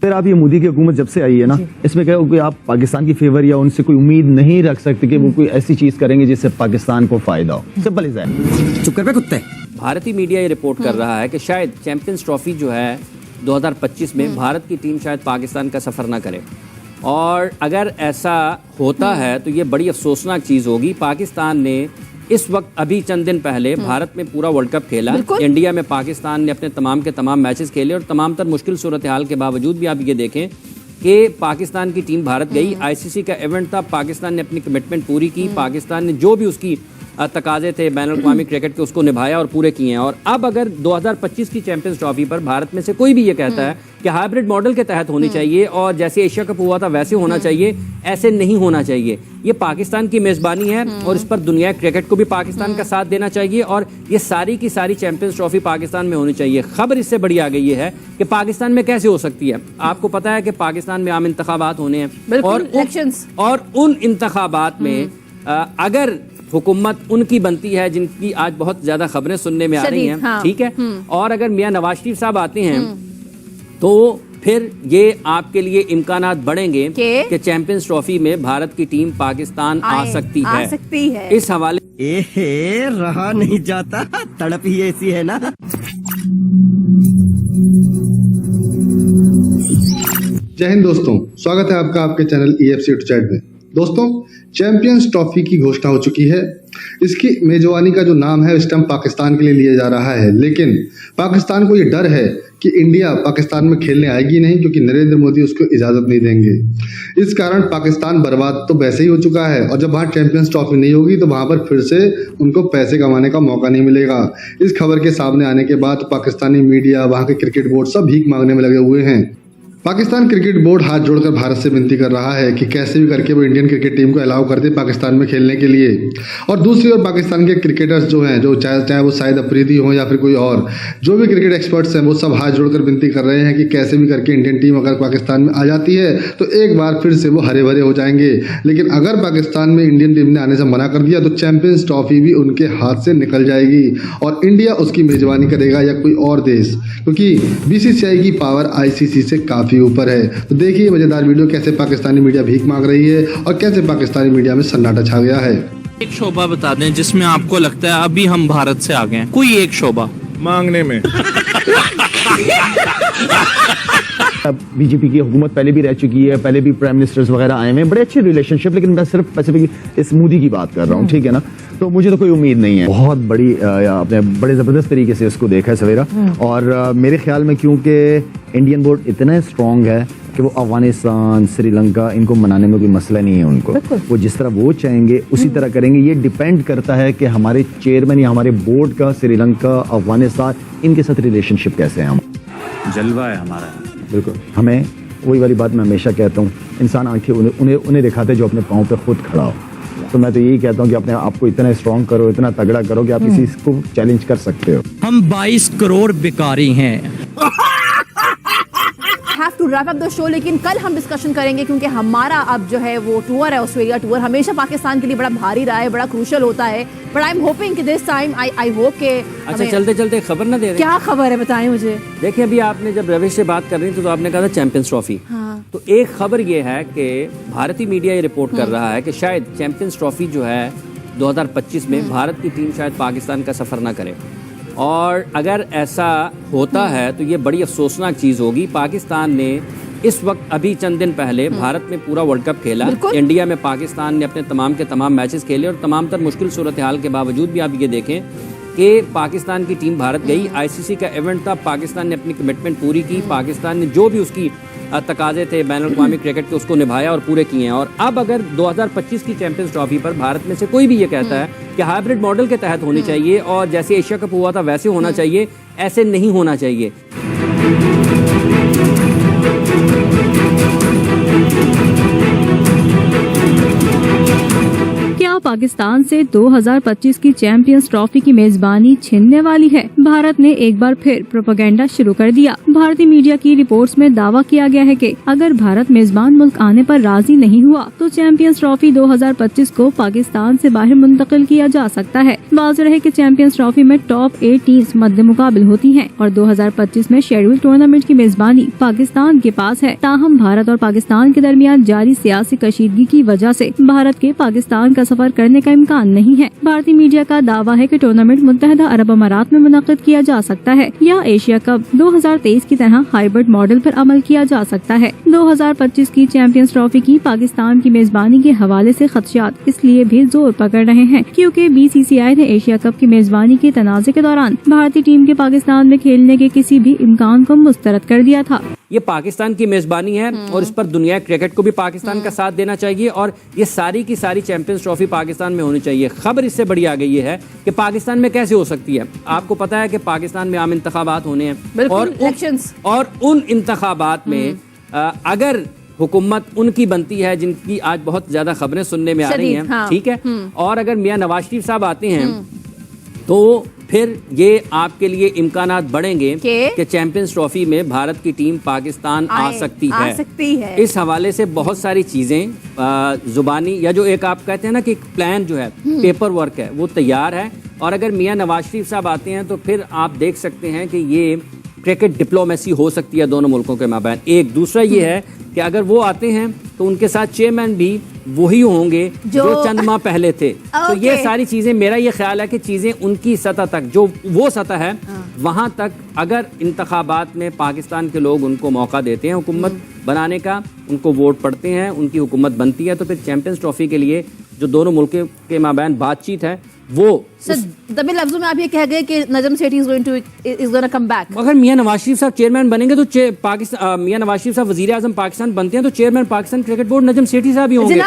फिर आप ये मोदी की हुकूमत जब से आई है ना, इसमें क्या कोई आप पाकिस्तान की फेवर या उनसे कोई उम्मीद नहीं रख सकते कि वो कोई ऐसी चीज करेंगे जिससे पाकिस्तान को फायदा हो। Simple is that. चुप कर पे कुत्ते। भारतीय मीडिया ये रिपोर्ट कर रहा है कि शायद चैंपियंस ट्रॉफी जो है 2025 में भारत की टीम शायद पाकिस्तान का सफर ना करे, और अगर ऐसा होता है तो ये बड़ी अफसोसनाक चीज होगी। पाकिस्तान ने इस वक्त अभी चंद दिन पहले भारत में पूरा वर्ल्ड कप खेला, इंडिया में पाकिस्तान ने अपने तमाम के तमाम मैचेस खेले और तमाम तर मुश्किल सूरत हाल के बावजूद भी आप ये देखें कि पाकिस्तान की टीम भारत गई। आईसीसी का इवेंट था, पाकिस्तान ने अपनी कमिटमेंट पूरी की, पाकिस्तान ने जो भी उसकी तकाजे थे बैनुल अक़वामी क्रिकेट के उसको निभाया और पूरे किए हैं। और अब अगर 2025 की चैंपियंस ट्रॉफी पर भारत में से कोई भी ये कहता है कि हाइब्रिड मॉडल के तहत होनी चाहिए और जैसे एशिया कप हुआ था वैसे होना चाहिए, ऐसे नहीं होना चाहिए। ये पाकिस्तान की मेजबानी है और इस पर दुनिया क्रिकेट को भी पाकिस्तान का साथ देना चाहिए और ये सारी की सारी चैंपियंस ट्रॉफी पाकिस्तान में होनी चाहिए। खबर इससे बड़ी आ गई ये है कि पाकिस्तान में कैसे हो सकती है। आपको पता है कि पाकिस्तान में आम इंतखाबात होने हैं और उन इंतखाबात में अगर हुकूमत उनकी बनती है जिनकी आज बहुत ज्यादा खबरें सुनने में आ रही हैं, ठीक है, और अगर मियां नवाज शरीफ साहब आते हैं तो फिर ये आपके लिए इम्कानात बढ़ेंगे कि चैंपियंस ट्रॉफी में भारत की टीम पाकिस्तान आ सकती है। इस हवाले रहा नहीं जाता, तड़प ही ऐसी है ना। जय हिंद दोस्तों, स्वागत है आपका आपके चैनल EFC टू चैट में। दोस्तों, चैंपियंस ट्रॉफी की घोषणा हो चुकी है। इसकी मेजबानी का जो नाम है इस टाइम पाकिस्तान के लिए लिया जा रहा है, लेकिन पाकिस्तान को ये डर है कि इंडिया पाकिस्तान में खेलने आएगी नहीं, क्योंकि नरेंद्र मोदी उसको इजाज़त नहीं देंगे। इस कारण पाकिस्तान बर्बाद तो वैसे ही हो चुका है और जब वहाँ चैंपियंस ट्रॉफी नहीं होगी तो वहाँ पर फिर से उनको पैसे कमाने का मौका नहीं मिलेगा। इस खबर के सामने आने के बाद पाकिस्तानी मीडिया, वहाँ के क्रिकेट बोर्ड सब भीख मांगने में लगे हुए हैं। पाकिस्तान क्रिकेट बोर्ड हाथ जोड़कर भारत से विनती कर रहा है कि कैसे भी करके वो इंडियन क्रिकेट टीम को अलाउ कर दे पाकिस्तान में खेलने के लिए। और दूसरी ओर पाकिस्तान के क्रिकेटर्स जो हैं, जो चाहे वो शाहिद अफरीदी हो या फिर कोई और जो भी क्रिकेट एक्सपर्ट्स हैं, वो सब हाथ जोड़कर विनती कर रहे हैं कि कैसे भी करके इंडियन टीम अगर पाकिस्तान में आ जाती है तो एक बार फिर से वो हरे भरे हो जाएंगे। लेकिन अगर पाकिस्तान में इंडियन टीम ने आने से मना कर दिया तो चैंपियंस ट्रॉफी भी उनके हाथ से निकल जाएगी और इंडिया उसकी मेजबानी करेगा या कोई और देश, क्योंकि BCCI की पावर ICC से काफ़ी ऊपर है। तो देखिए मजेदार वीडियो, कैसे पाकिस्तानी मीडिया भीख मांग रही है और कैसे पाकिस्तानी मीडिया में सन्नाटा छा गया है। एक शोबा बता दें जिसमें आपको लगता है अभी हम भारत से आगे हैं, कोई एक शोबा मांगने में। बीजेपी की हुकूमत पहले भी रह चुकी है, पहले भी प्राइम मिनिस्टर्स वगैरह आए हुए हैं, बड़े अच्छे रिलेशनशिप, लेकिन मैं सिर्फ स्पेसिफिक इस मोदी की बात कर रहा हूँ, ठीक है ना। तो मुझे तो कोई उम्मीद नहीं है। बहुत बड़ी आपने बड़े ज़बरदस्त तरीके से इसको देखा है सवेरा, और मेरे ख्याल में क्योंकि इंडियन बोर्ड इतना स्ट्रॉन्ग है कि वो अफगानिस्तान, श्रीलंका, इनको मनाने में कोई मसला नहीं है उनको। वो जिस तरह वो चाहेंगे उसी तरह करेंगे। ये डिपेंड करता है कि हमारे चेयरमैन या हमारे बोर्ड का श्रीलंका, अफगानिस्तान, इनके साथ रिलेशनशिप कैसे है। हम जलवा है हमारा। बिल्कुल, हमें वही वाली बात मैं हमेशा कहता हूँ, इंसान आंखें उन्हें दिखाते जो अपने पाँव पे खुद खड़ा हो। तो मैं तो यही कहता हूँ कि अपने आप को इतना स्ट्रॉन्ग करो, इतना तगड़ा करो कि आप किसी को चैलेंज कर सकते हो। हम 22 करोड़ भिखारी हैं। Have to wrap up the show, लेकिन कल हम डिस्कशन करेंगे क्योंकि हमारा अब जो है वो टूर है, ऑस्ट्रेलिया टूर। हमेशा पाकिस्तान के लिए बड़ा भारी रहा है, बड़ा क्रूशियल होता है, बट आई एम होपिंग कि दिस टाइम आई होप के। अच्छा, चलते चलते खबर ना दे रहे, क्या खबर है बताएं मुझे। देखिए, अभी आपने जब रविश से बात कर रही थी तो आपने कहा था चैंपियंस ट्रॉफी। तो एक खबर ये है कि भारतीय मीडिया ये रिपोर्ट कर रहा है कि शायद चैंपियंस ट्रॉफी जो है 2025 में भारत की टीम शायद पाकिस्तान का सफर ना करे, और अगर ऐसा होता है तो ये बड़ी अफसोसनाक चीज़ होगी। पाकिस्तान ने इस वक्त अभी चंद दिन पहले भारत में पूरा वर्ल्ड कप खेला, इंडिया में पाकिस्तान ने अपने तमाम के तमाम मैचेस खेले और तमाम तर मुश्किल सूरत हाल के बावजूद भी आप ये देखें कि पाकिस्तान की टीम भारत गई। आईसीसी का इवेंट था, पाकिस्तान ने अपनी कमिटमेंट पूरी की, पाकिस्तान ने जो भी उसकी तकाजे थे बैनुल अक़वामी क्रिकेट के उसको निभाया और पूरे किए हैं। और अब अगर 2025 की चैंपियंस ट्रॉफी पर भारत में से कोई भी ये कहता है कि हाइब्रिड मॉडल के तहत होनी चाहिए और जैसे एशिया कप हुआ था वैसे होना चाहिए, ऐसे नहीं होना चाहिए। क्या पाकिस्तान से 2025 की चैंपियंस ट्रॉफी की मेजबानी छिनने वाली है? भारत ने एक बार फिर प्रोपेगेंडा शुरू कर दिया। भारतीय मीडिया की रिपोर्ट्स में दावा किया गया है कि अगर भारत मेजबान मुल्क आने पर राजी नहीं हुआ तो चैंपियंस ट्रॉफी 2025 को पाकिस्तान से बाहर मुंतकिल किया जा सकता है। बात रहे कि चैंपियंस ट्रॉफी में टॉप 8 टीम्स मद्दे मुकाबिल होती हैं और 2025 में शेड्यूल टूर्नामेंट की मेजबानी पाकिस्तान के पास है। ताहम भारत और पाकिस्तान के दरमियान जारी सियासी कशीदगी की वजह से भारत के पाकिस्तान का सफर करने का इम्कान नहीं है। भारतीय मीडिया का दावा है कि टूर्नामेंट मुत्तहदा अरब अमारात में मुनक्किद किया जा सकता है या एशिया कप 2023 की तरह हाइब्रिड मॉडल पर अमल किया जा सकता है। 2025 की चैंपियंस ट्रॉफी की पाकिस्तान की मेजबानी के हवाले से खदशात इसलिए भी जोर पकड़ रहे हैं क्योंकि BCCI ने एशिया कप की मेजबानी के तनाज़े के दौरान भारतीय टीम के पाकिस्तान में खेलने के किसी भी इम्कान को मुस्तरद कर दिया था। ये पाकिस्तान की मेजबानी है और इस पर दुनिया क्रिकेट को भी पाकिस्तान का साथ देना चाहिए और ये सारी की सारी चैंपियंस ट्रॉफी पाकिस्तान में होनी चाहिए। खबर इससे बड़ी आ गई है कि पाकिस्तान में कैसे हो सकती है। आपको पता है कि पाकिस्तान में आम इंतखाबात होने हैं और उन इंतखाबात में अगर हुकूमत उनकी बनती है जिनकी आज बहुत ज्यादा खबरें सुनने में आ रही हैं, ठीक है, और अगर मियां नवाज शरीफ साहब आते हैं तो फिर ये आपके लिए इम्कानात बढ़ेंगे कि चैंपियंस ट्रॉफी में भारत की टीम पाकिस्तान आ सकती है। इस हवाले से बहुत सारी चीजें जुबानी या जो एक आप कहते हैं ना कि प्लान जो है पेपर वर्क है वो तैयार है और अगर मियां नवाज शरीफ साहब आते हैं तो फिर आप देख सकते हैं कि ये क्रिकेट डिप्लोमेसी हो सकती है दोनों मुल्कों के माबैन। एक दूसरा ये है कि अगर वो आते हैं तो उनके साथ चेयरमैन भी वही होंगे जो चंद माह पहले थे। तो ये सारी चीजें, मेरा ये ख्याल है कि चीजें उनकी सतह तक, जो वो सतह है वहां तक अगर इंतखाबात में पाकिस्तान के लोग उनको मौका देते हैं हुकूमत बनाने का, उनको वोट पड़ते हैं, उनकी हुकूमत बनती है, तो फिर चैंपियंस ट्रॉफी के लिए जो दोनों मुल्कों के माबैन बातचीत है वो दबे लफ्जों में आप ये कह गए कि Najam Sethi is gonna come back. अगर मियां नवाज शरीफ साहब चेयरमैन बनेंगे तो पाकिस्तान, मियां नवाज शरीफ साहब वजीर आजम पाकिस्तान बनते हैं तो chairman Pakistan cricket board Najam Sethi साहब ही होंगे।